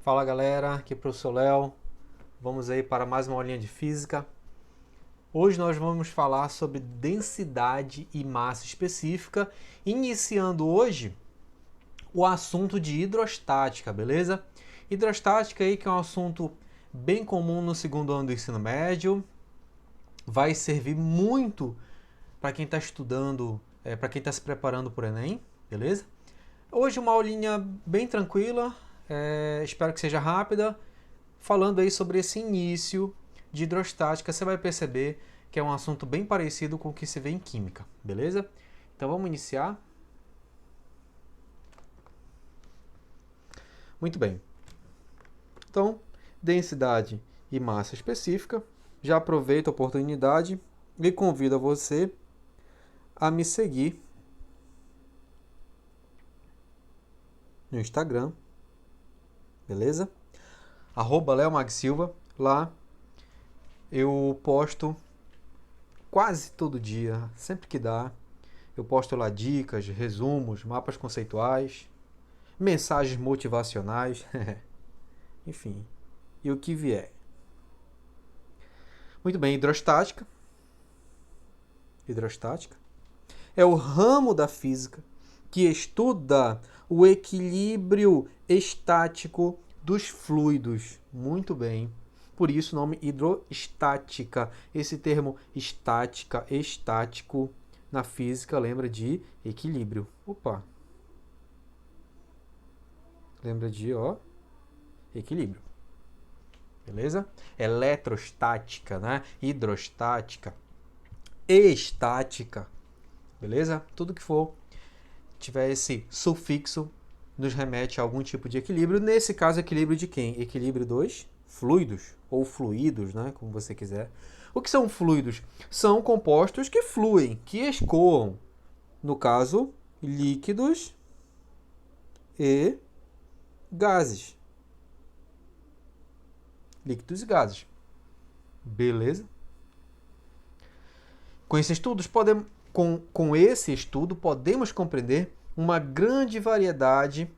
Fala galera, aqui é o professor Léo. Vamos aí para mais uma aulinha de física. Hoje nós vamos falar sobre densidade e massa específica, iniciando hoje o assunto de hidrostática, beleza? Hidrostática aí que é um assunto bem comum no segundo ano do ensino médio, vai servir muito para quem está estudando, para quem está se preparando para o Enem, beleza? Hoje uma aulinha bem tranquila, espero que seja rápida, falando aí sobre esse início de hidrostática. Você vai perceber que é um assunto bem parecido com o que se vê em química, beleza? Então vamos iniciar. Muito bem. Então, densidade e massa específica. Já aproveito a oportunidade e convido a você a me seguir no Instagram, beleza? @LeoMagSilva. Lá eu posto quase todo dia, sempre que dá. Eu posto lá dicas, resumos, mapas conceituais, mensagens motivacionais, enfim, e o que vier. Muito bem, hidrostática. Hidrostática é o ramo da física que estuda o equilíbrio estático dos fluidos. Muito bem. Por isso o nome hidrostática. Esse termo estática, estático, na física lembra de equilíbrio. Opa. Lembra de, equilíbrio. Beleza? Eletrostática, né? Hidrostática, estática. Beleza? Tudo que for tiver esse sufixo nos remete a algum tipo de equilíbrio. Nesse caso, equilíbrio de quem? Equilíbrio dos fluidos, ou fluidos, né? Como você quiser. O que são fluidos? São compostos que fluem, que escoam. No caso, líquidos e gases. Líquidos e gases. Beleza? Com esse estudo, podemos compreender uma grande variedade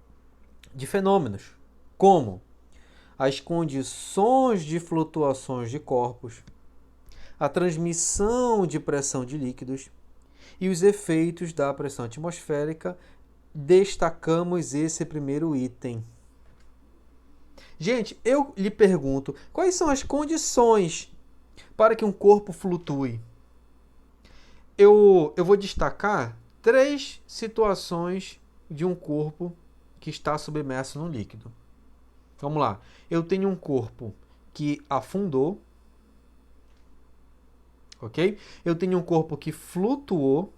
de fenômenos, como as condições de flutuações de corpos, a transmissão de pressão de líquidos e os efeitos da pressão atmosférica. Destacamos esse primeiro item. Gente, eu lhe pergunto, quais são as condições para que um corpo flutue? Eu vou destacar 3 situações de um corpo que está submerso no líquido. Vamos lá. Eu tenho um corpo que afundou, ok? Eu tenho um corpo que flutuou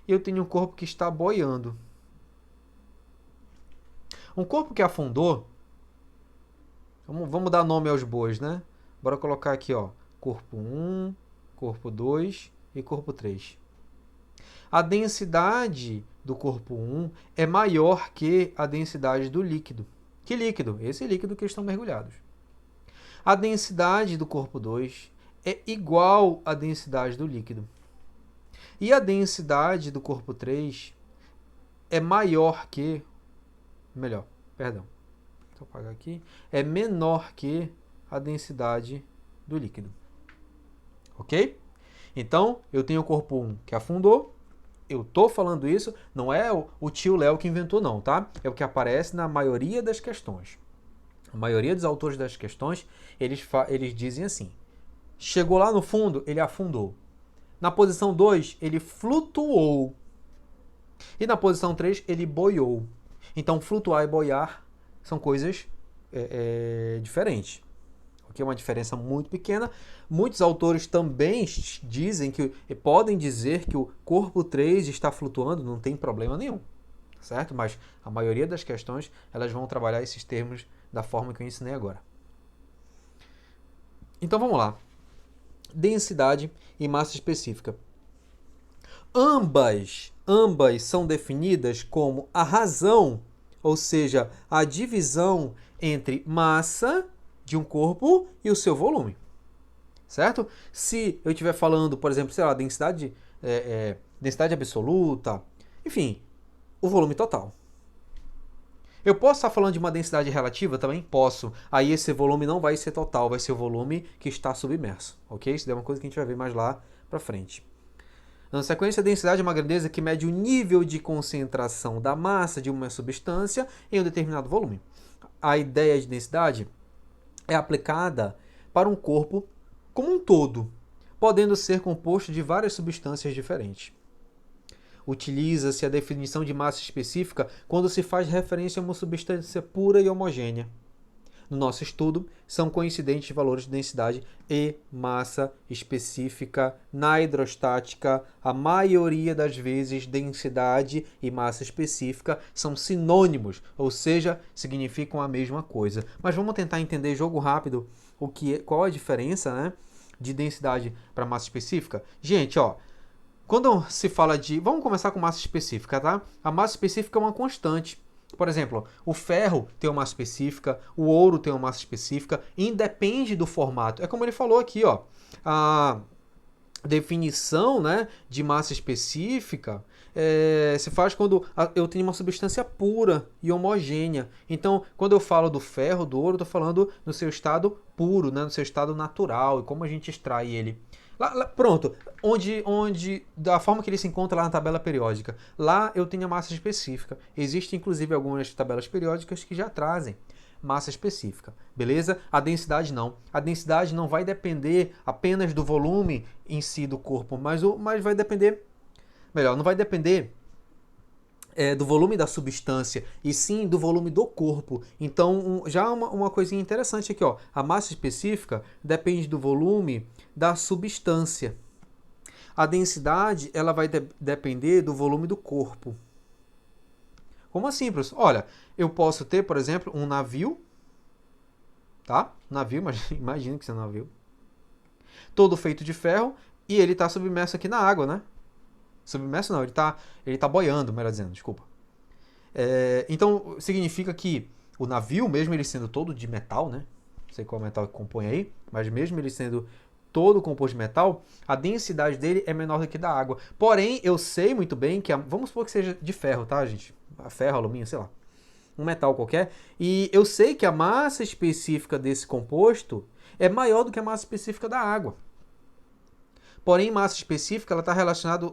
e eu tenho um corpo que está boiando. Um corpo que afundou, vamos dar nome aos bois, né? Bora colocar aqui, corpo 1, corpo 2 e corpo 3. A densidade do corpo 1 é maior que a densidade do líquido. Que líquido? Esse líquido que estão mergulhados. A densidade do corpo 2 é igual à densidade do líquido. E a densidade do corpo 3 é maior que... Deixa eu apagar aqui. É menor que a densidade do líquido. Ok? Então, eu tenho o corpo 1 que afundou. Eu estou falando isso, não é o tio Léo que inventou não, tá? É o que aparece na maioria das questões. A maioria dos autores das questões, eles dizem assim. Chegou lá no fundo, ele afundou. Na posição 2, ele flutuou. E na posição 3, ele boiou. Então, flutuar e boiar são coisas diferentes. Que é uma diferença muito pequena. Muitos autores também dizem podem dizer que o corpo 3 está flutuando, não tem problema nenhum, certo? Mas a maioria das questões, elas vão trabalhar esses termos da forma que eu ensinei agora. Então vamos lá. Densidade e massa específica. Ambas são definidas como a razão, ou seja, a divisão entre massa de um corpo e o seu volume, certo? Se eu estiver falando, por exemplo, sei lá, densidade absoluta, enfim, o volume total. Eu posso estar falando de uma densidade relativa? Também posso. Aí esse volume não vai ser total, vai ser o volume que está submerso, ok? Isso é uma coisa que a gente vai ver mais lá para frente. Na sequência, a densidade é uma grandeza que mede o nível de concentração da massa de uma substância em um determinado volume. A ideia de densidade é aplicada para um corpo como um todo, podendo ser composto de várias substâncias diferentes. Utiliza-se a definição de massa específica quando se faz referência a uma substância pura e homogênea. No nosso estudo, são coincidentes valores de densidade e massa específica. Na hidrostática, a maioria das vezes, densidade e massa específica são sinônimos, ou seja, significam a mesma coisa. Mas vamos tentar entender jogo rápido qual a diferença, né, de densidade para massa específica. Gente, ó, quando se fala de... Vamos começar com massa específica, tá? A massa específica é uma constante. Por exemplo, o ferro tem uma massa específica, o ouro tem uma massa específica, independe do formato. É como ele falou aqui, ó, a definição, né, de massa específica se faz quando eu tenho uma substância pura e homogênea. Então, quando eu falo do ferro, do ouro, eu estou falando no seu estado puro, né, no seu estado natural, e como a gente extrai ele. Pronto, da forma que ele se encontra lá na tabela periódica. Lá eu tenho a massa específica. Existem, inclusive, algumas tabelas periódicas que já trazem massa específica, beleza? A densidade não. A densidade não vai depender apenas do volume em si do corpo, mas vai depender... Melhor, não vai depender do volume da substância, e sim do volume do corpo. Então, já uma coisinha interessante aqui, ó. A massa específica depende do volume da substância. A densidade, ela vai depender do volume do corpo. Como assim, professor? Olha, eu posso ter, por exemplo, um navio, tá? Navio, mas imagina que isso é um navio. Todo feito de ferro, e ele está submerso aqui na água, né? Submerso não, ele tá boiando, melhor dizendo, desculpa. Então, significa que o navio, mesmo ele sendo todo de metal, né? Não sei qual metal que compõe aí, mas mesmo ele sendo todo composto de metal, a densidade dele é menor do que da água. Porém, eu sei muito bem que, vamos supor que seja de ferro, tá, gente? Ferro, alumínio, sei lá. Um metal qualquer. E eu sei que a massa específica desse composto é maior do que a massa específica da água. Porém, massa específica está relacionada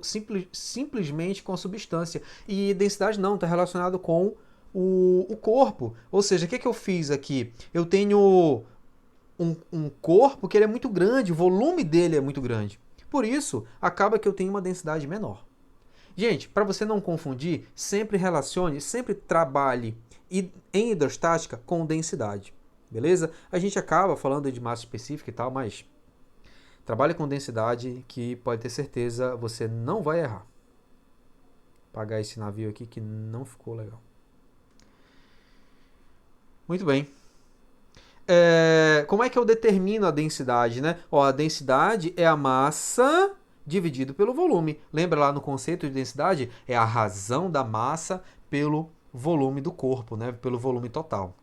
simplesmente com a substância. E densidade não, está relacionado com o corpo. Ou seja, o que eu fiz aqui? Eu tenho um corpo que ele é muito grande, o volume dele é muito grande. Por isso, acaba que eu tenho uma densidade menor. Gente, para você não confundir, sempre relacione, sempre trabalhe em hidrostática com densidade. Beleza? A gente acaba falando de massa específica e tal, mas... trabalhe com densidade que pode ter certeza você não vai errar. Vou apagar esse navio aqui que não ficou legal. Muito bem. Como é que eu determino a densidade, né? Ó, a densidade é a massa dividido pelo volume. Lembra lá no conceito de densidade? É a razão da massa pelo volume do corpo, né? Pelo volume total.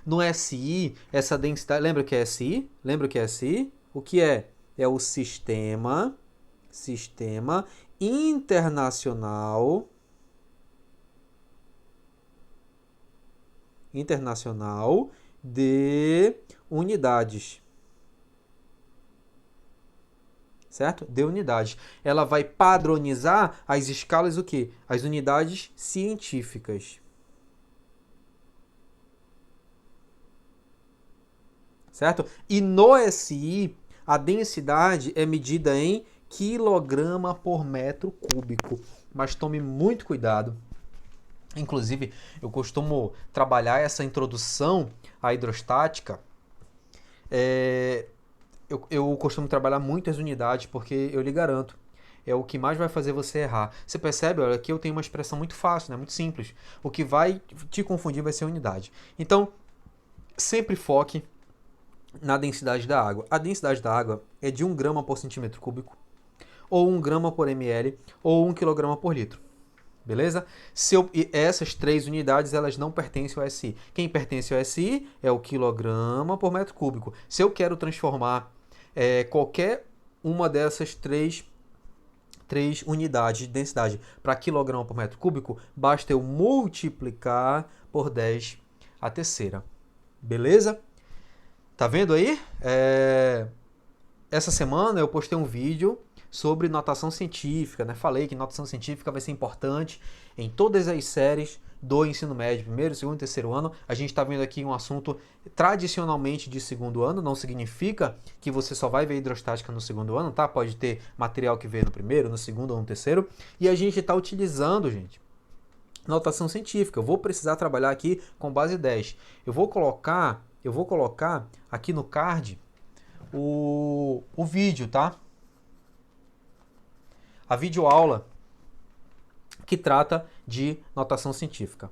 No SI, essa densidade... Lembra o que é SI? Lembra o que é SI? O que é? É o Sistema Internacional de Unidades. Certo? De unidades. Ela vai padronizar as escalas o quê? As unidades científicas. Certo? E no SI, a densidade é medida em quilograma por metro cúbico. Mas tome muito cuidado. Inclusive, eu costumo trabalhar essa introdução à hidrostática. Eu costumo trabalhar muitas unidades, porque eu lhe garanto, é o que mais vai fazer você errar. Você percebe? Olha, aqui eu tenho uma expressão muito fácil, né? Muito simples. O que vai te confundir vai ser a unidade. Então, sempre foque na densidade da água. A densidade da água é de 1 grama por centímetro cúbico, ou 1 grama por ml, ou 1 quilograma por litro. Beleza? Essas três unidades, elas não pertencem ao SI. Quem pertence ao SI é o quilograma por metro cúbico. Se eu quero transformar qualquer uma dessas três unidades de densidade para quilograma por metro cúbico, basta eu multiplicar por 10 a terceira. Beleza? Tá vendo aí? Essa semana eu postei um vídeo sobre notação científica, né? Falei que notação científica vai ser importante em todas as séries do ensino médio, primeiro, segundo e terceiro ano. A gente está vendo aqui um assunto tradicionalmente de segundo ano, não significa que você só vai ver hidrostática no segundo ano, tá? Pode ter material que vê no primeiro, no segundo ou no terceiro. E a gente está utilizando, gente, notação científica. Eu vou precisar trabalhar aqui com base 10. Eu vou colocar aqui no card o vídeo, tá? A videoaula que trata de notação científica,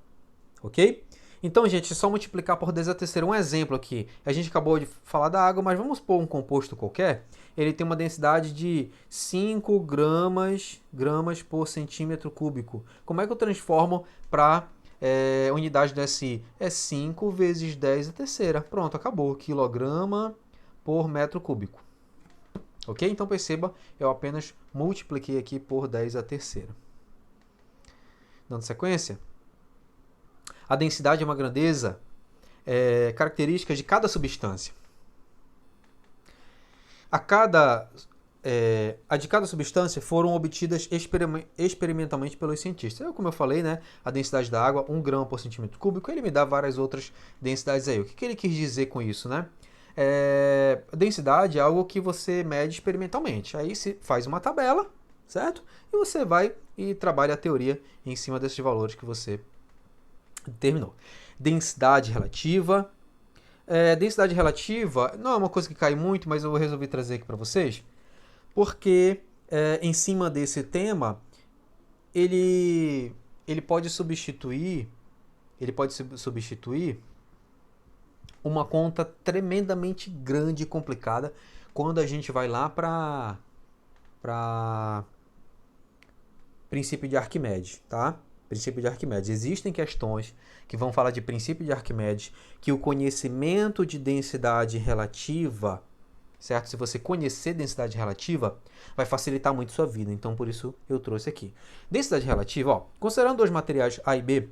ok? Então, gente, é só multiplicar por 10 a terceira. Um exemplo aqui, a gente acabou de falar da água, mas vamos pôr um composto qualquer. Ele tem uma densidade de 5 gramas por centímetro cúbico. Como é que eu transformo para unidade do SI? É 5 vezes 10 a terceira. Pronto, acabou. Quilograma por metro cúbico. Ok? Então perceba, eu apenas multipliquei aqui por 10 a terceira. Dando sequência, a densidade é uma grandeza característica de cada substância. A de cada substância foram obtidas experimentalmente pelos cientistas. Como eu falei, né, a densidade da água, 1 grama por centímetro cúbico, ele me dá várias outras densidades aí. O que ele quis dizer com isso, né? A densidade é algo que você mede experimentalmente. Aí se faz uma tabela, certo? E você vai e trabalha a teoria em cima desses valores que você determinou. Densidade relativa. Densidade relativa não é uma coisa que cai muito, mas eu resolvi trazer aqui para vocês, porque em cima desse tema ele pode substituir uma conta tremendamente grande e complicada quando a gente vai lá para princípio de Arquimedes, tá? Princípio de Arquimedes. Existem questões que vão falar de princípio de Arquimedes, que o conhecimento de densidade relativa, certo? Se você conhecer densidade relativa, vai facilitar muito sua vida. Então, por isso, eu trouxe aqui. Densidade relativa, ó, considerando dois materiais A e B,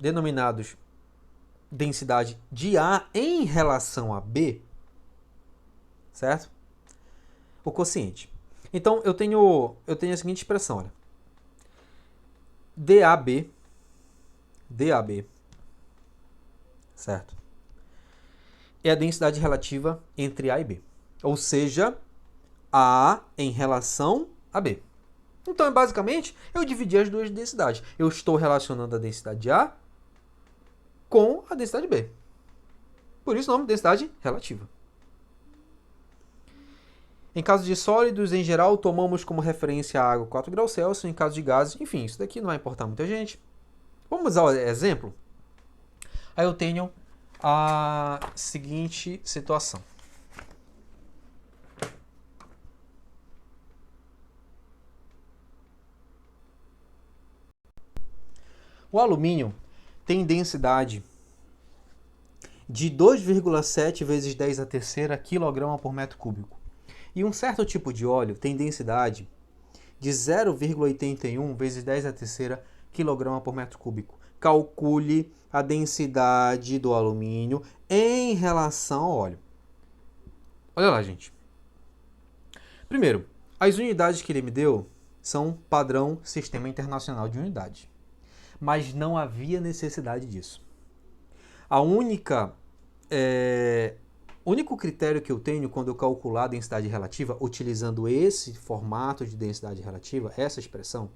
denominados densidade de A em relação a B, certo? O quociente. Então, eu tenho a seguinte expressão, olha. DAB, certo? É a densidade relativa entre A e B. Ou seja, A em relação a B. Então, basicamente, eu dividi as duas densidades. Eu estou relacionando a densidade de A com a densidade B. Por isso o nome de densidade relativa. Em caso de sólidos, em geral, tomamos como referência a água 4 graus Celsius. Em caso de gases, enfim, isso daqui não vai importar muita gente. Vamos usar o exemplo? Aí eu tenho a seguinte situação. O alumínio tem densidade de 2,7 vezes 10 a terceira quilograma por metro cúbico. E um certo tipo de óleo tem densidade de 0,81 vezes 10 a terceira quilograma por metro cúbico. Calcule a densidade do alumínio em relação ao óleo. Olha lá, gente. Primeiro, as unidades que ele me deu são padrão Sistema Internacional de Unidades. Mas não havia necessidade disso. O único critério que eu tenho quando eu calcular a densidade relativa, utilizando esse formato de densidade relativa, essa expressão,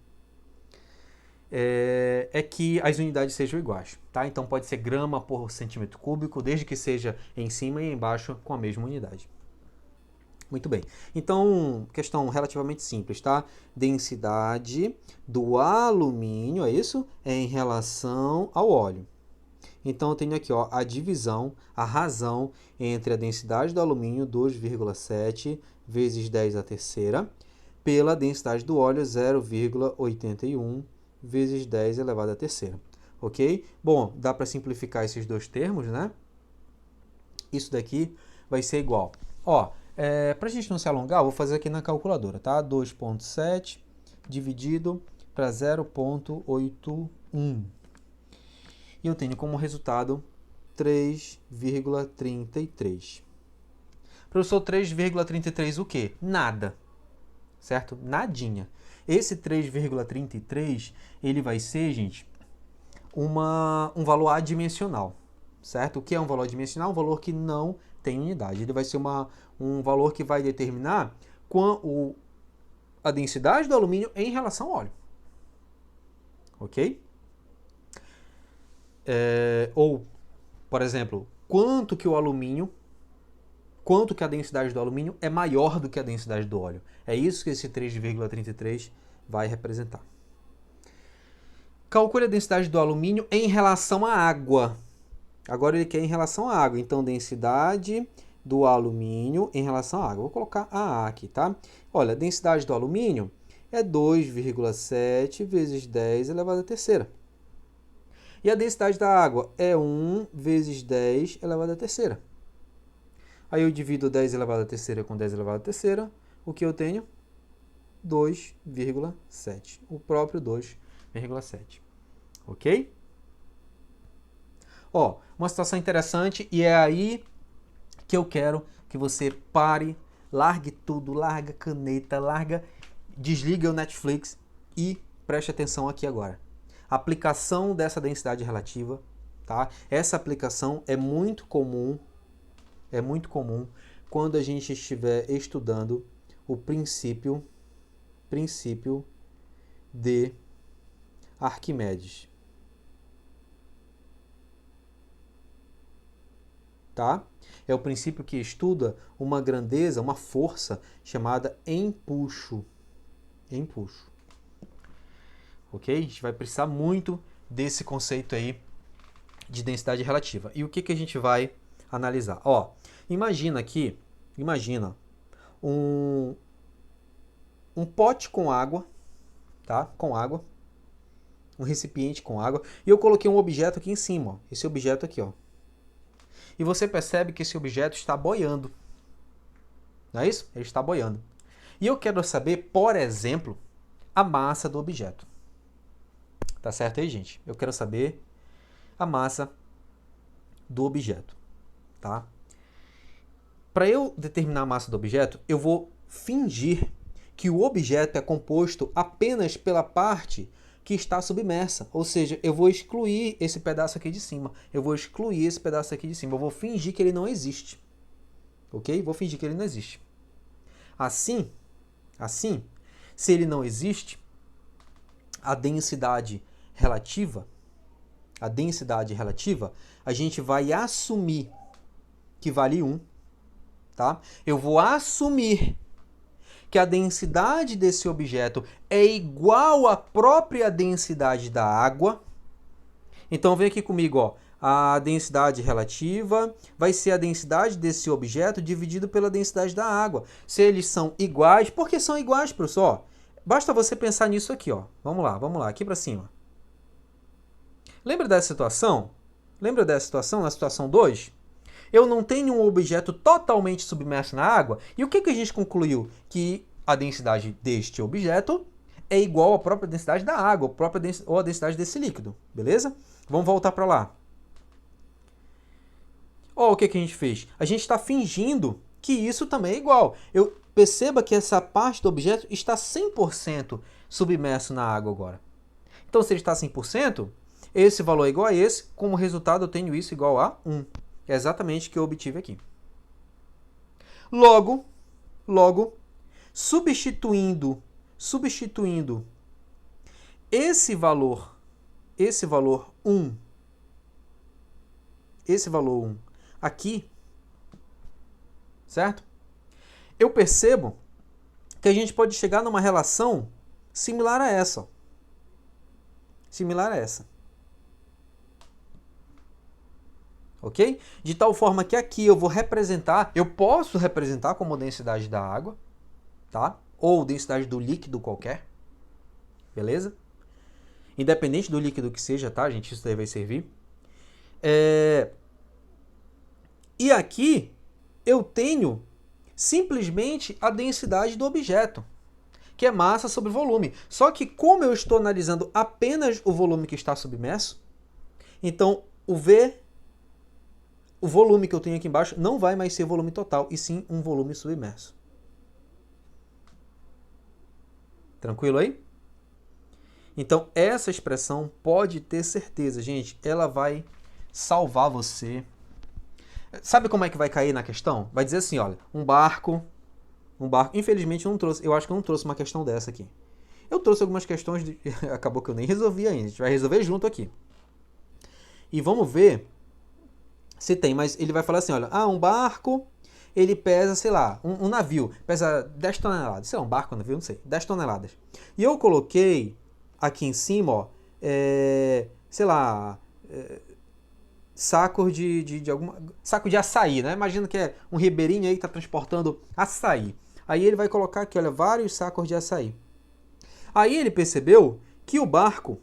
é que as unidades sejam iguais, tá? Então pode ser grama por centímetro cúbico, desde que seja em cima e embaixo com a mesma unidade. Muito bem. Então, questão relativamente simples, tá? Densidade do alumínio, é isso? É em relação ao óleo. Então, eu tenho aqui ó, a divisão, a razão entre a densidade do alumínio, 2,7 vezes 10 a terceira, pela densidade do óleo, 0,81 vezes 10 elevado à terceira. Ok? Bom, dá para simplificar esses dois termos, né? Isso daqui vai ser igual. Ó, para a gente não se alongar, eu vou fazer aqui na calculadora, tá? 2,7 dividido para 0,81. E eu tenho como resultado 3,33. Professor, 3,33 o quê? Nada. Certo? Nadinha. Esse 3,33, ele vai ser, gente, um valor adimensional. Certo? O que é um valor adimensional? Um valor que não tem unidade. Ele vai ser um valor que vai determinar a densidade do alumínio em relação ao óleo. Ok? Ou, por exemplo, quanto que a densidade do alumínio é maior do que a densidade do óleo. É isso que esse 3,33 vai representar. Calcule a densidade do alumínio em relação à água. Agora ele quer em relação à água. Então, densidade do alumínio em relação à água. Vou colocar AA aqui, tá? Olha, a densidade do alumínio é 2,7 vezes 10 elevado à terceira. E a densidade da água é 1 vezes 10 elevado à terceira. Aí eu divido 10 elevado à terceira com 10 elevado à terceira. O que eu tenho? 2,7. O próprio 2,7. Ok? Ó, uma situação interessante e é aí que eu quero que você pare, largue tudo, larga a caneta, desliga o Netflix e preste atenção aqui agora. Aplicação dessa densidade relativa, tá? Essa aplicação é muito comum quando a gente estiver estudando o princípio de Arquimedes. Tá? É o princípio que estuda uma grandeza, uma força chamada empuxo. Empuxo. Ok? A gente vai precisar muito desse conceito aí de densidade relativa. E o que a gente vai analisar? Ó, imagina um pote com água, tá? Com água, um recipiente com água, e eu coloquei um objeto aqui em cima, ó, esse objeto aqui, ó. E você percebe que esse objeto está boiando. Não é isso? Ele está boiando. E eu quero saber, por exemplo, a massa do objeto. Tá certo aí, gente? Eu quero saber a massa do objeto, tá? Para eu determinar a massa do objeto, eu vou fingir que o objeto é composto apenas pela parte que está submersa. Ou seja, eu vou excluir esse pedaço aqui de cima. Eu vou fingir que ele não existe. Ok? Vou fingir que ele não existe. Assim, se ele não existe, a densidade relativa, a gente vai assumir que vale 1. Tá? Eu vou assumir que a densidade desse objeto é igual à própria densidade da água. Então, vem aqui comigo, ó. A densidade relativa vai ser a densidade desse objeto dividido pela densidade da água. Se eles são iguais, por que são iguais, professor? Basta você pensar nisso aqui, ó. Vamos lá, aqui para cima. Lembra dessa situação? Na situação 2? Eu não tenho um objeto totalmente submerso na água. E o que a gente concluiu? Que a densidade deste objeto é igual à própria densidade da água, ou a densidade desse líquido. Beleza? Vamos voltar para lá. Olha o que a gente fez. A gente está fingindo que isso também é igual. Perceba que essa parte do objeto está 100% submerso na água agora. Então, se ele está 100%, esse valor é igual a esse. Como resultado, eu tenho isso igual a 1. É exatamente o que eu obtive aqui. Logo, substituindo esse valor 1, aqui, certo? Eu percebo que a gente pode chegar numa relação similar a essa. Ok? De tal forma que aqui eu posso representar como densidade da água, tá? Ou densidade do líquido qualquer, beleza? Independente do líquido que seja, tá, gente? Isso daí vai servir. E aqui eu tenho simplesmente a densidade do objeto, que é massa sobre volume. Só que como eu estou analisando apenas o volume que está submerso, Então, o V, o volume que eu tenho aqui embaixo, não vai mais ser volume total, e sim um volume submerso. Tranquilo aí? Então, essa expressão pode ter certeza, gente, ela vai salvar você. Sabe como é que vai cair na questão? Vai dizer assim, olha, um barco, infelizmente eu não trouxe, eu acho que eu não trouxe uma questão dessa aqui. Eu trouxe algumas questões, acabou que eu nem resolvi ainda, a gente vai resolver junto aqui. E vamos ver se tem, mas ele vai falar assim, olha, um barco, ele pesa, sei lá, um navio, pesa 10 toneladas, sei lá, um barco, um navio, não sei, 10 toneladas. E eu coloquei aqui em cima, ó, sei lá, sacos de alguma, saco de açaí, né? Imagina que é um ribeirinho aí que está transportando açaí. Aí ele vai colocar aqui, olha, vários sacos de açaí. Aí ele percebeu que o barco,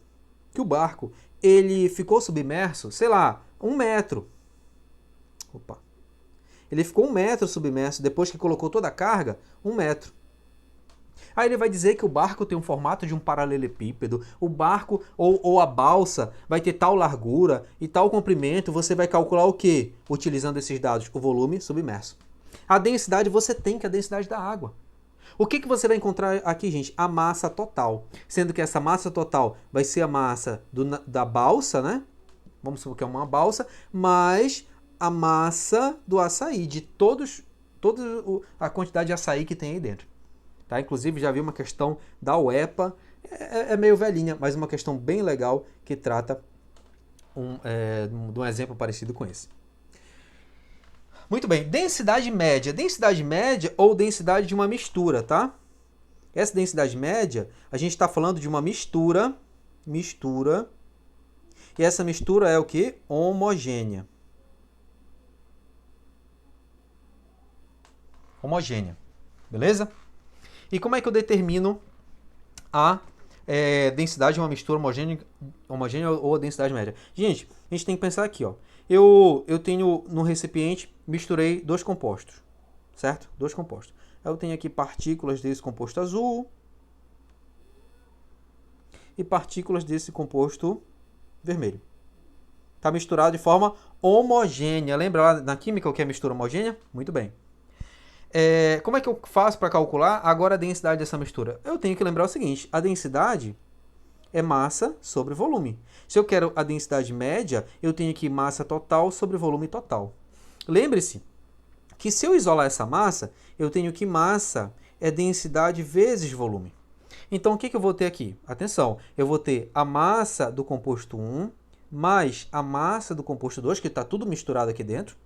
ele ficou submerso, sei lá, 1 metro. Opa. Ele ficou 1 metro submerso, depois que colocou toda a carga, 1 metro. Aí ele vai dizer que o barco tem um formato de um paralelepípedo, o barco ou a balsa vai ter tal largura e tal comprimento, você vai calcular o quê? Utilizando esses dados, o volume submerso. A densidade, você tem que a densidade da água. O que você vai encontrar aqui, gente? A massa total. Sendo que essa massa total vai ser a massa da balsa, né? Vamos supor que é uma balsa, mais a massa do açaí, de toda a quantidade de açaí que tem aí dentro. Tá? Inclusive, já vi uma questão da UEPA, é meio velhinha, mas uma questão bem legal que trata de um exemplo parecido com esse. Muito bem, densidade média. Densidade média ou densidade de uma mistura, tá? Essa densidade média, a gente está falando de uma mistura, e essa mistura é o quê? Homogênea. Homogênea, beleza? E como é que eu determino a densidade de uma mistura homogênea ou a densidade média? Gente, a gente tem que pensar aqui, ó. Eu tenho no recipiente, misturei 2 compostos, certo? 2 compostos. Eu tenho aqui partículas desse composto azul e partículas desse composto vermelho. Está misturado de forma homogênea. Lembra lá na química o que é mistura homogênea? Muito bem. Como é que eu faço para calcular agora a densidade dessa mistura? Eu tenho que lembrar o seguinte, a densidade é massa sobre volume. Se eu quero a densidade média, eu tenho que massa total sobre volume total. Lembre-se que se eu isolar essa massa, eu tenho que massa é densidade vezes volume. Então, o que eu vou ter aqui? Atenção, eu vou ter a massa do composto 1 mais a massa do composto 2, que está tudo misturado aqui dentro,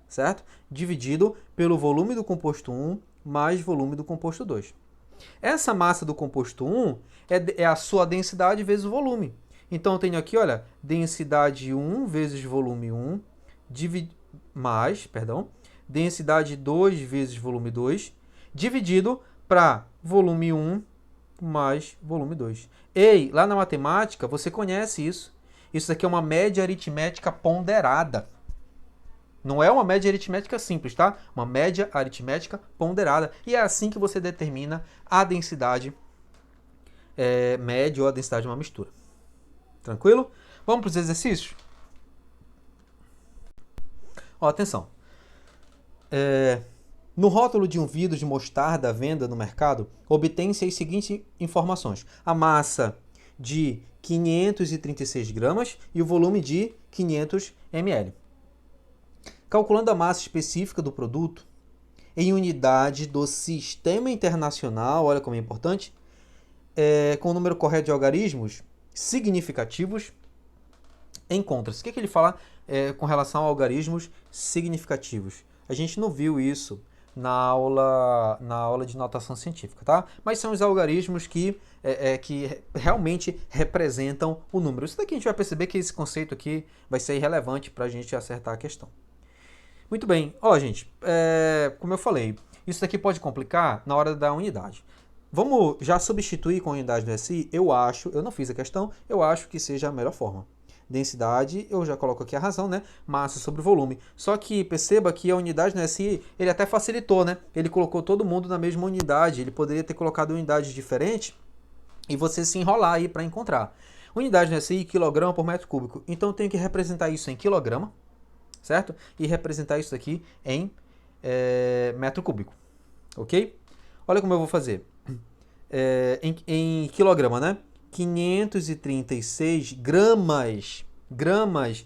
certo? Dividido pelo volume do composto 1 mais volume do composto 2. Essa massa do composto 1 é a sua densidade vezes o volume. Então, eu tenho aqui, olha, densidade 1 vezes volume 1, densidade 2 vezes volume 2, dividido para volume 1 mais volume 2. Ei, lá na matemática, você conhece isso. Isso aqui é uma média aritmética ponderada. Não é uma média aritmética simples, tá? Uma média aritmética ponderada. E é assim que você determina a densidade média ou a densidade de uma mistura. Tranquilo? Vamos para os exercícios? Ó, atenção. No rótulo de um vidro de mostarda à venda no mercado, obtém-se as seguintes informações. A massa de 536 gramas e o volume de 500 ml. Calculando a massa específica do produto em unidade do Sistema Internacional, olha como é importante, com o número correto de algarismos significativos, encontra-se. O que ele fala com relação a algarismos significativos? A gente não viu isso na aula de notação científica, tá? Mas são os algarismos que realmente representam o número. Isso daqui a gente vai perceber que esse conceito aqui vai ser irrelevante para a gente acertar a questão. Muito bem. Ó, gente, como eu falei, isso daqui pode complicar na hora da unidade. Vamos já substituir com a unidade do SI? Eu não fiz a questão, eu acho que seja a melhor forma. Densidade, eu já coloco aqui a razão, né? Massa sobre volume. Só que perceba que a unidade no SI, ele até facilitou, né? Ele colocou todo mundo na mesma unidade. Ele poderia ter colocado unidades diferentes e você se enrolar aí para encontrar. Unidade no SI, quilograma por metro cúbico. Então, eu tenho que representar isso em quilograma, certo? E representar isso aqui em metro cúbico, ok? Olha como eu vou fazer. Em quilograma, né? 536 gramas. Gramas.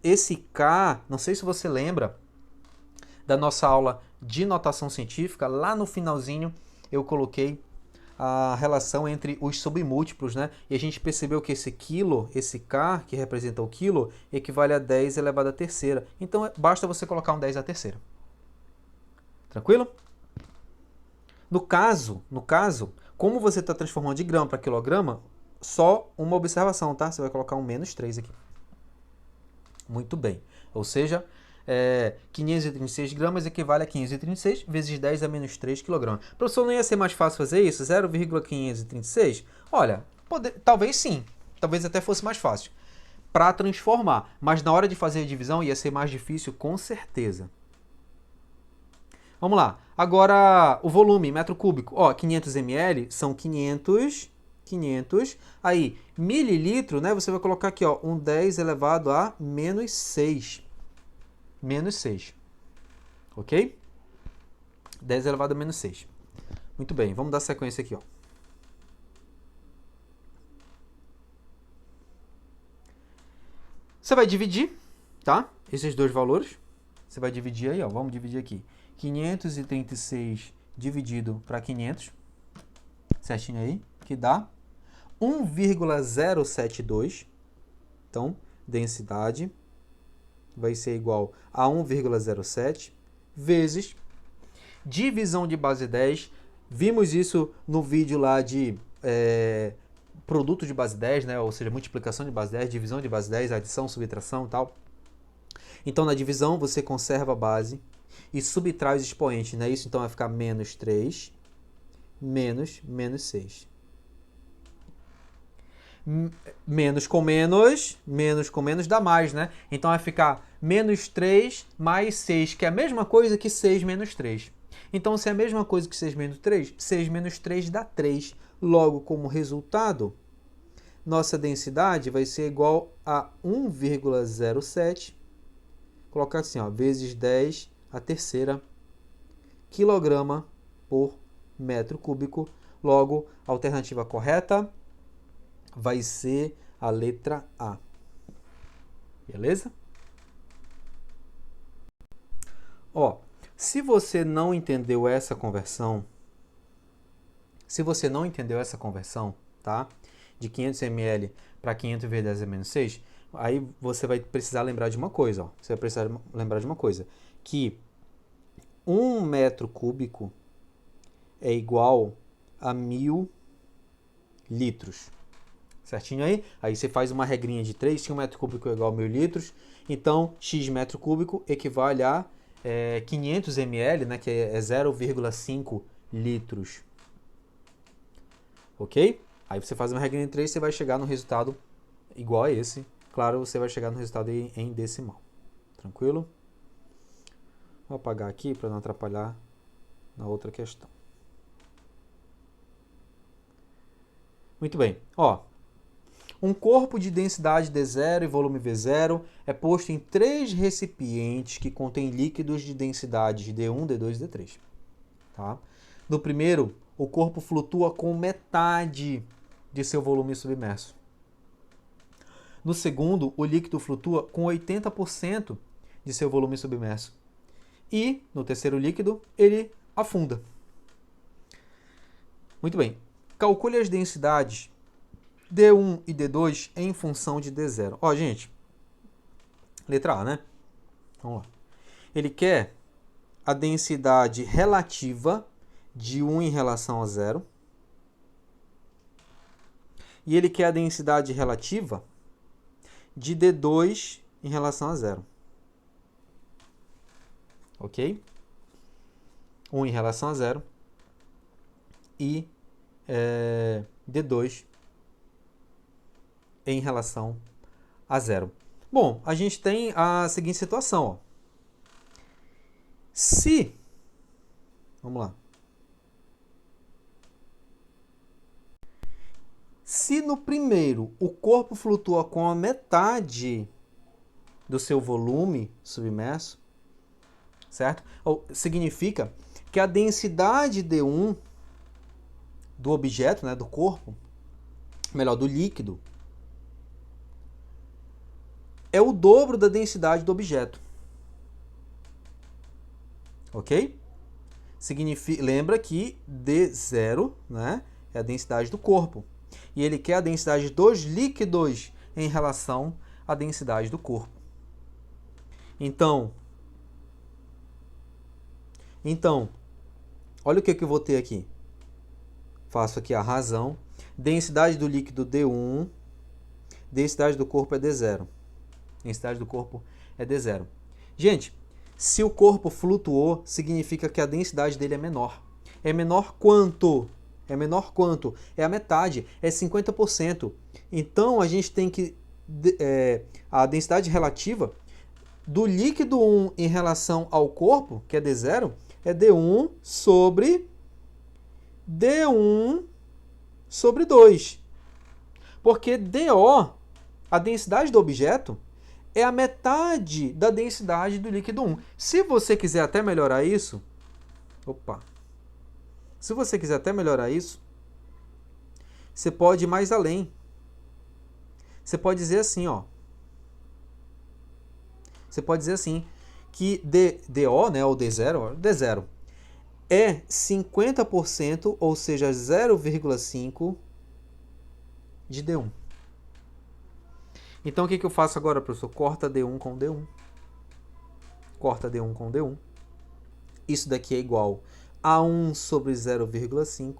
Esse K, não sei se você lembra da nossa aula de notação científica, lá no finalzinho eu coloquei a relação entre os submúltiplos, né? E a gente percebeu que esse quilo, esse K, que representa o quilo, equivale a 10 elevado à terceira. Então, basta você colocar um 10 à terceira. Tranquilo? No caso, como você está transformando de grama para quilograma, só uma observação, tá? Você vai colocar um menos 3 aqui. Muito bem. Ou seja, 536 gramas equivale a 536 vezes 10 a menos 3 kg. Professor, não ia ser mais fácil fazer isso? 0,536? Olha, talvez sim. Talvez até fosse mais fácil para transformar. Mas na hora de fazer a divisão ia ser mais difícil, com certeza. Vamos lá. Agora, o volume, metro cúbico. Ó, 500 ml são 500. Aí, mililitro, né? Você vai colocar aqui, ó, um 10 elevado a menos 6. Menos 6. Ok? 10 elevado a menos 6. Muito bem, vamos dar sequência aqui, ó. Você vai dividir, tá? Esses dois valores. Você vai dividir aí, ó. Vamos dividir aqui. 536 dividido para 500. Certinho aí. Que dá 1,072. Então, densidade vai ser igual a 1,07 vezes divisão de base 10. Vimos isso no vídeo lá de produto de base 10, né? Ou seja, multiplicação de base 10, divisão de base 10, adição, subtração e tal. Então, na divisão, você conserva a base e subtrai os expoentes, né? Isso então vai ficar menos 3, menos 6. Menos com menos dá mais, né? Então vai ficar menos 3 mais 6, que é a mesma coisa que 6 menos 3. Então, se é a mesma coisa que 6 menos 3, 6 menos 3 dá 3. Logo, como resultado, nossa densidade vai ser igual a 1,07, colocar assim, ó, vezes 10 a terceira quilograma por metro cúbico. Logo, a alternativa correta vai ser a letra A. Beleza? Ó, se você não entendeu essa conversão, tá? De 500 ml para 500 vezes 10 a menos 6, aí você vai precisar lembrar de uma coisa, ó. Você vai precisar lembrar de uma coisa, que 1 metro cúbico é igual a 1000 litros. Certinho aí? Aí você faz uma regrinha de 3, se 1 metro cúbico é igual a 1000 litros, então x metro cúbico equivale a 500 ml, né, que é 0,5 litros. Ok? Aí você faz uma regrinha de 3, você vai chegar no resultado igual a esse. Claro, você vai chegar no resultado em decimal. Tranquilo? Vou apagar aqui para não atrapalhar na outra questão. Muito bem. Ó, um corpo de densidade D0 e volume V0 é posto em 3 recipientes que contêm líquidos de densidades D1, D2 e D3. Tá? No primeiro, o corpo flutua com metade de seu volume submerso. No segundo, o líquido flutua com 80% de seu volume submerso. E, no terceiro líquido, ele afunda. Muito bem. Calcule as densidades D1 e D2 em função de D0. Ó, gente, letra A, né? Vamos lá. Ele quer a densidade relativa de 1 em relação a 0. E ele quer a densidade relativa de D2 em relação a 0. Ok? 1 em relação a 0 e D2 em relação a 0. Bom, a gente tem a seguinte situação. Ó. Vamos lá. Se no primeiro o corpo flutua com a metade do seu volume submerso, certo? Significa que a densidade D1 do objeto, né, do corpo, melhor, do líquido, é o dobro da densidade do objeto. Ok? Lembra que D0, né, é a densidade do corpo. E ele quer a densidade dos líquidos em relação à densidade do corpo. Então, olha o que eu vou ter aqui. Faço aqui a razão. Densidade do líquido D1, densidade do corpo é D0. Densidade do corpo é D0. Gente, se o corpo flutuou, significa que a densidade dele é menor. É menor quanto? É menor quanto? É a metade, é 50%. Então, a gente tem que... a densidade relativa do líquido 1 em relação ao corpo, que é D0, é D1 sobre D1 sobre 2. Porque DO, a densidade do objeto, é a metade da densidade do líquido 1. Se você quiser até melhorar isso... Se você quiser até melhorar isso, você pode ir mais além. Você pode dizer assim, ó. Você pode dizer assim, que DO, né, ou D0 é 50%, ou seja, 0,5 de D1. Então, o que eu faço agora, professor? Corta D1 com D1. Corta D1 com D1. Isso daqui é igual a 1 sobre 0,5.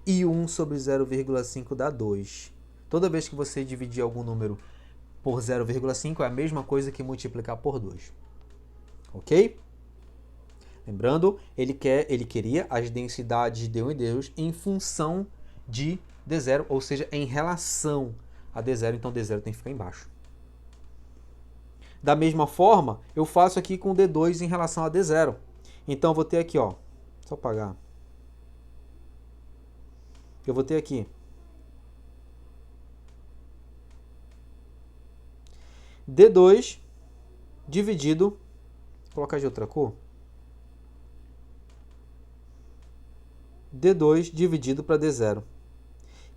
E 1 sobre 0,5 dá 2. Toda vez que você dividir algum número por 0,5, é a mesma coisa que multiplicar por 2. Ok? Lembrando, ele queria as densidades de D1 e D2 em função de D0, ou seja, em relação a D0, então D0 tem que ficar embaixo. Da mesma forma, eu faço aqui com D2 em relação a D0. Então, eu vou ter aqui, ó, só apagar. Eu vou ter aqui D2 dividido, vou colocar de outra cor, D2 dividido para D0.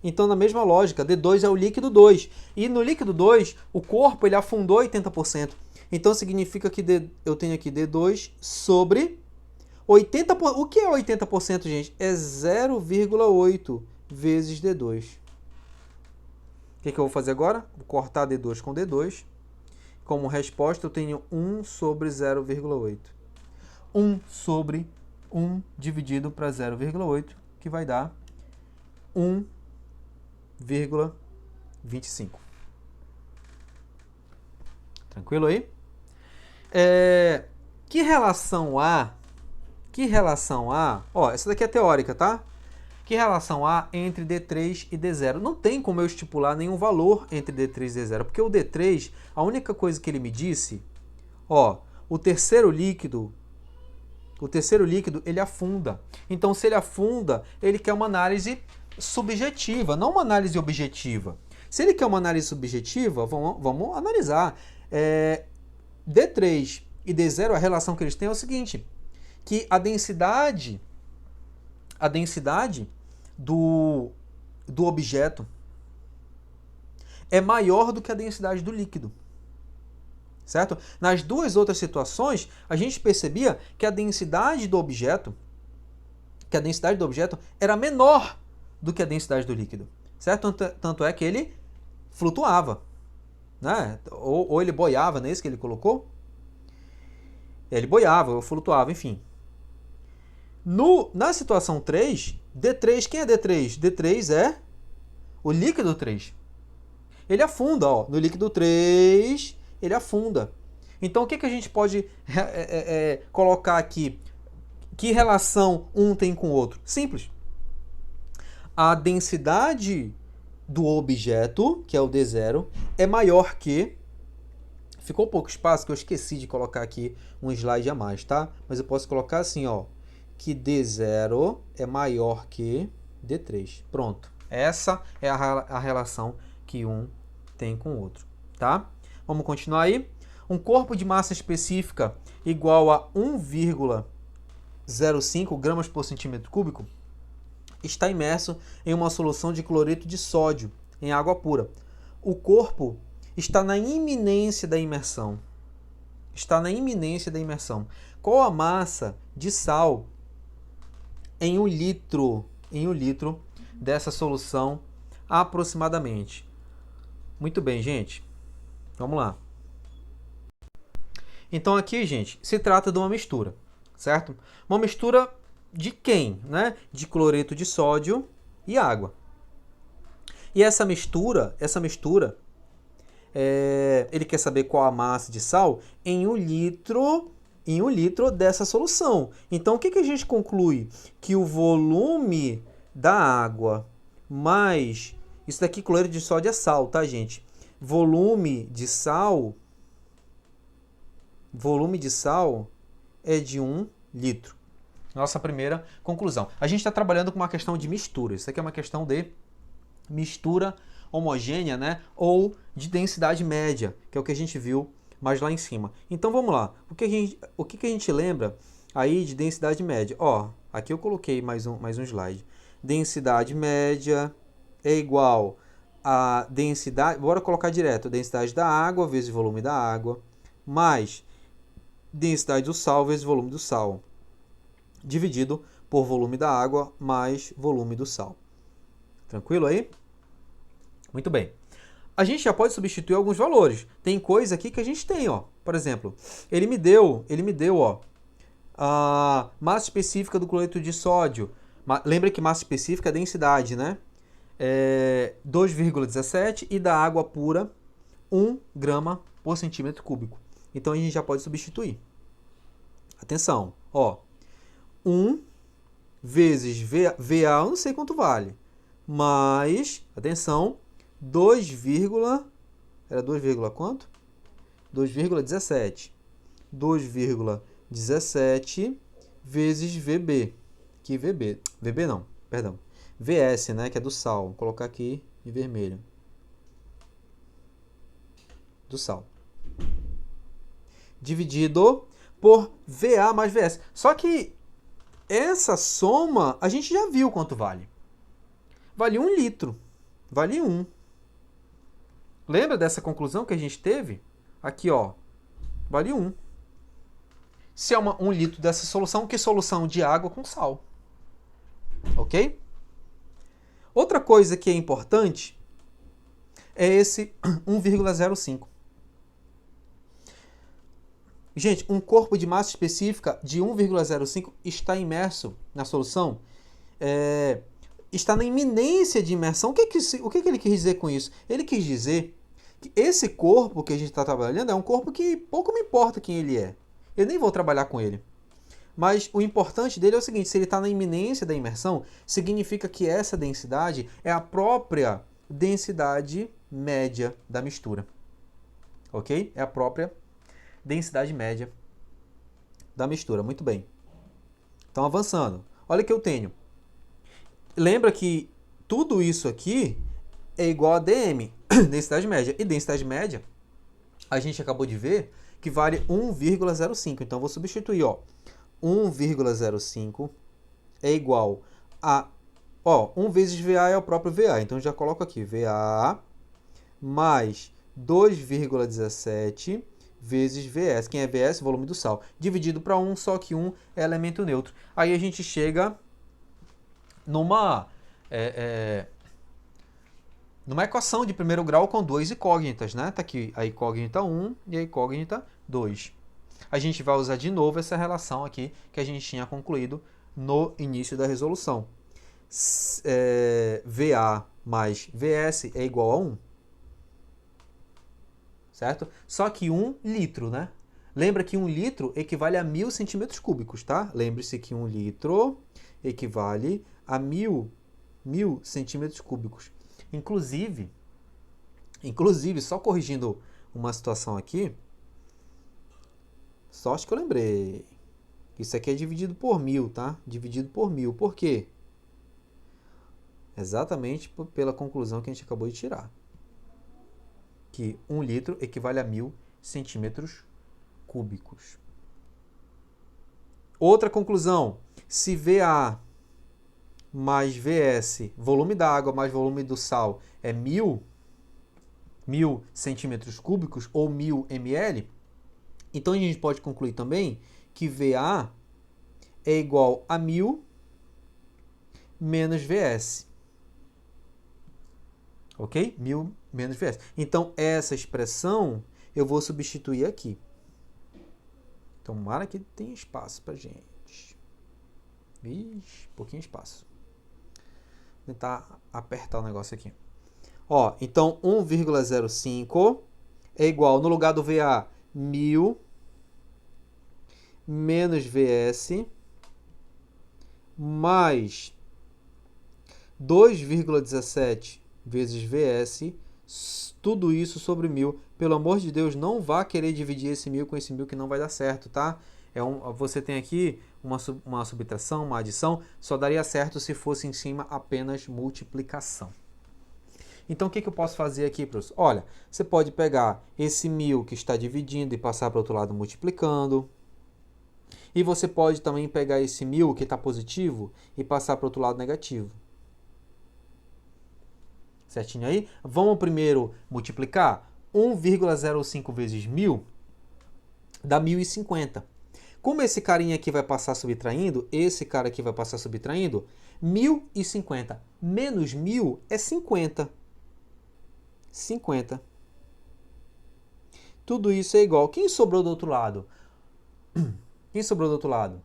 Então, na mesma lógica, D2 é o líquido 2. E no líquido 2, o corpo ele afundou 80%. Então, significa que eu tenho aqui D2 sobre 80%. O que é 80%, gente? É 0,8 vezes D2. O que eu vou fazer agora? Vou cortar D2 com D2. Como resposta, eu tenho 1 sobre 0,8. 1 sobre 1 dividido para 0,8, que vai dar 1,25. Tranquilo aí? Que relação há? Ó, essa daqui é teórica, tá? Que relação há entre D3 e D0? Não tem como eu estipular nenhum valor entre D3 e D0, porque o D3, a única coisa que ele me disse, ó, o terceiro líquido, ele afunda. Então, se ele afunda, ele quer uma análise subjetiva, não uma análise objetiva. Se ele quer uma análise subjetiva, vamos analisar. D3 e D0, a relação que eles têm é o seguinte, que a densidade do objeto é maior do que a densidade do líquido. Certo? Nas duas outras situações, a gente percebia que a densidade do objeto era menor do que a densidade do líquido. Certo? Tanto é que ele flutuava. Né? Ou ele boiava, não é isso que ele colocou? Ele boiava, ou flutuava, enfim. Na situação 3, D3, quem é D3? D3 é o líquido 3. Ele afunda, ó. No líquido 3, ele afunda. Então, o que a gente pode colocar aqui? Que relação um tem com o outro? Simples. A densidade do objeto, que é o D0, é maior que... Ficou pouco espaço, que eu esqueci de colocar aqui um slide a mais, tá? Mas eu posso colocar assim, ó, que D0 é maior que D3. Pronto. Essa é a relação que um tem com o outro, tá? Vamos continuar aí. Um corpo de massa específica igual a 1,05 gramas por centímetro cúbico está imerso em uma solução de cloreto de sódio em água pura. O corpo está na iminência da imersão. Está na iminência da imersão. Qual a massa de sal em 1 litro dessa solução aproximadamente? Muito bem, gente. Vamos lá. Então aqui, gente, se trata de uma mistura, certo? Uma mistura de quem, né? De cloreto de sódio e água. E essa mistura, ele quer saber qual a massa de sal em 1 litro dessa solução. Então, o que a gente conclui? Que o volume da água mais... Isso daqui, cloreto de sódio é sal, tá, gente? Volume de sal é de 1 litro. Nossa primeira conclusão. A gente está trabalhando com uma questão de mistura. Isso aqui é uma questão de mistura homogênea, né? Ou de densidade média, que é o que a gente viu mais lá em cima. Então vamos lá. O que a gente lembra aí de densidade média? Ó, aqui eu coloquei mais um slide. Densidade média é igual a densidade, bora colocar direto, densidade da água vezes volume da água, mais densidade do sal vezes volume do sal, dividido por volume da água mais volume do sal. Tranquilo aí? Muito bem. A gente já pode substituir alguns valores. Tem coisa aqui que a gente tem, ó. Por exemplo, ele me deu, ó, a massa específica do cloreto de sódio. Lembra que massa específica é densidade, né? 2,17 e da água pura 1 grama por centímetro cúbico. Então a gente já pode substituir. Atenção, ó. 1 vezes VA, eu não sei quanto vale. Mais, atenção, 2, era 2, quanto? 2,17. 2,17 vezes VB. Que VB não, perdão. VS, né, que é do sal. Vou colocar aqui em vermelho. Do sal. Dividido por VA mais VS. Só que essa soma, a gente já viu quanto vale. Vale 1 litro. Vale 1. Lembra dessa conclusão que a gente teve? Aqui, ó. Vale 1. Se é 1 litro dessa solução, que solução de água com sal. Ok? Outra coisa que é importante é esse 1,05. Gente, um corpo de massa específica de 1,05 está imerso na solução, está na iminência de imersão. O que ele quis dizer com isso? Ele quis dizer que esse corpo que a gente está trabalhando é um corpo que pouco me importa quem ele é. Eu nem vou trabalhar com ele. Mas o importante dele é o seguinte, se ele está na iminência da imersão, significa que essa densidade é a própria densidade média da mistura. Ok? É a própria densidade média da mistura. Muito bem. Então, avançando. Olha o que eu tenho. Lembra que tudo isso aqui é igual a dm, densidade média. E densidade média, a gente acabou de ver que vale 1,05. Então, eu vou substituir, ó. 1,05 é igual a... 1 vezes VA é o próprio VA. Então, já coloco aqui. VA mais 2,17 vezes VS. Quem é VS? Volume do sal. Dividido para 1, só que 1 é elemento neutro. Aí a gente chega numa equação de primeiro grau com duas incógnitas, né? Tá aqui a incógnita 1 e a incógnita 2. A gente vai usar de novo essa relação aqui que a gente tinha concluído no início da resolução. VA mais VS é igual a 1. Certo? Só que 1 litro, né? Lembra que 1 litro equivale a 1.000 centímetros cúbicos, tá? Lembre-se que 1 litro equivale a 1.000 centímetros cúbicos. Inclusive, só corrigindo uma situação aqui, só acho que eu lembrei. Isso aqui é dividido por 1.000, tá? Dividido por 1.000. Por quê? Exatamente pela conclusão que a gente acabou de tirar. Que 1 litro equivale a 1.000 centímetros cúbicos. Outra conclusão. Se VA mais VS, volume da água mais volume do sal, é 1.000 centímetros cúbicos ou 1.000 ml, então a gente pode concluir também que VA é igual a 1.000 menos VS. Ok? 1.000 menos VS. Então, essa expressão eu vou substituir aqui. Tomara que tenha espaço para gente. Vixe, pouquinho espaço. Vou tentar apertar o negócio aqui. Ó, então, 1,05 é igual, no lugar do VA, 1.000 menos VS mais 2,17 vezes VS, tudo isso sobre 1.000. Pelo amor de Deus, não vá querer dividir esse 1.000 com esse 1.000 que não vai dar certo, tá? Você tem aqui uma subtração, uma adição, só daria certo se fosse em cima apenas multiplicação. Então, o que eu posso fazer aqui, professor? Olha, você pode pegar esse 1.000 que está dividindo e passar para o outro lado multiplicando. E você pode também pegar esse 1.000 que está positivo e passar para o outro lado negativo. Certinho aí? Vamos primeiro multiplicar. 1,05 vezes 1.000 dá 1.050. Como esse carinha aqui vai passar subtraindo, esse cara aqui vai passar subtraindo, 1.050 menos 1.000 é 50. 50. Tudo isso é igual. Quem sobrou do outro lado? Quem sobrou do outro lado?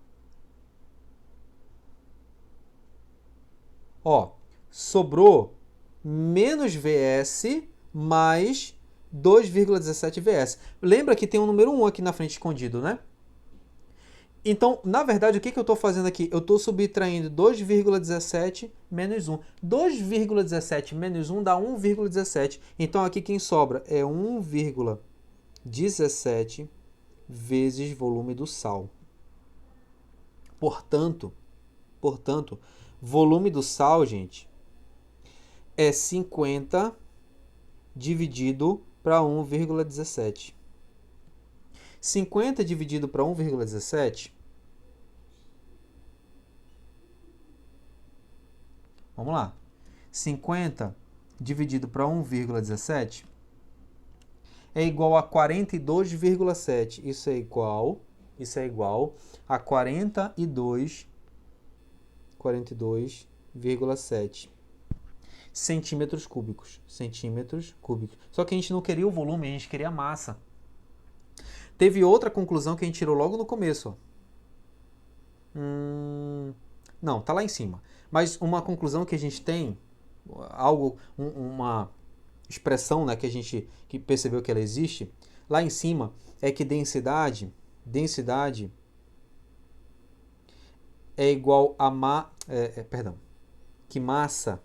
Ó, sobrou menos VS mais 2,17 VS. Lembra que tem um número 1 aqui na frente escondido, né? Então, na verdade, o que eu estou fazendo aqui? Eu estou subtraindo 2,17 menos 1. 2,17 menos 1 dá 1,17. Então, aqui quem sobra é 1,17 vezes volume do sal. Portanto, volume do sal, gente, é 50 dividido para 1,17. 50 dividido para 1,17. Vamos lá. 50 dividido para 1,17 é igual a 42,7. Isso é igual a 42,7 centímetros cúbicos. Só que a gente não queria o volume, a gente queria a massa. Teve outra conclusão que a gente tirou logo no começo. Não, tá lá em cima. Mas uma conclusão que a gente tem, uma expressão, né, que a gente percebeu que ela existe, lá em cima, é que densidade é igual a que massa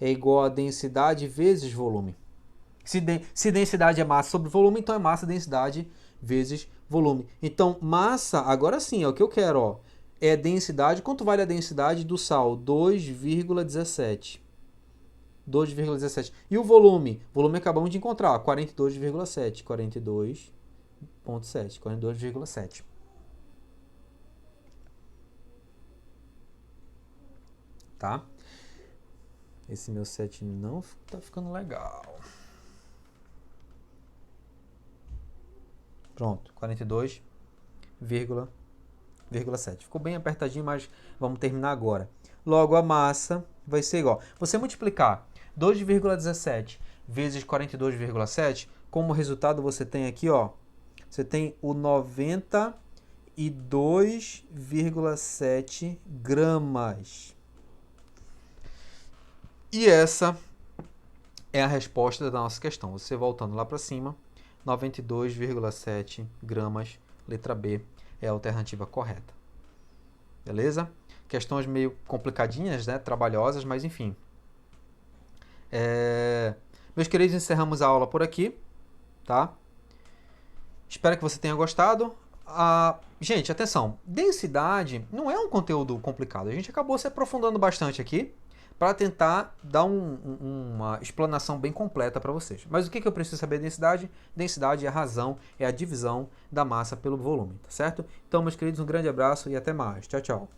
é igual a densidade vezes volume. Se densidade é massa sobre volume, então é massa densidade vezes volume. Então, massa, agora sim, é o que eu quero, ó. É densidade, quanto vale a densidade do sal? 2,17. 2,17. E o volume? Volume acabamos de encontrar, 42,7. 42,7. Tá? Esse meu set não tá ficando legal. Pronto, 42,7. Ficou bem apertadinho, mas vamos terminar agora. Logo, a massa vai ser igual. Você multiplicar 2,17 vezes 42,7, como resultado você tem aqui, ó, você tem o 92,7 gramas. E essa é a resposta da nossa questão. Você voltando lá para cima, 92,7 gramas, letra B, é a alternativa correta. Beleza? Questões meio complicadinhas, né? Trabalhosas, mas enfim. Meus queridos, encerramos a aula por aqui, tá? Espero que você tenha gostado. Gente, atenção, densidade não é um conteúdo complicado. A gente acabou se aprofundando bastante aqui para tentar dar uma explanação bem completa para vocês. Mas o que eu preciso saber de densidade? Densidade é a razão, é a divisão da massa pelo volume, tá certo? Então, meus queridos, um grande abraço e até mais. Tchau, tchau.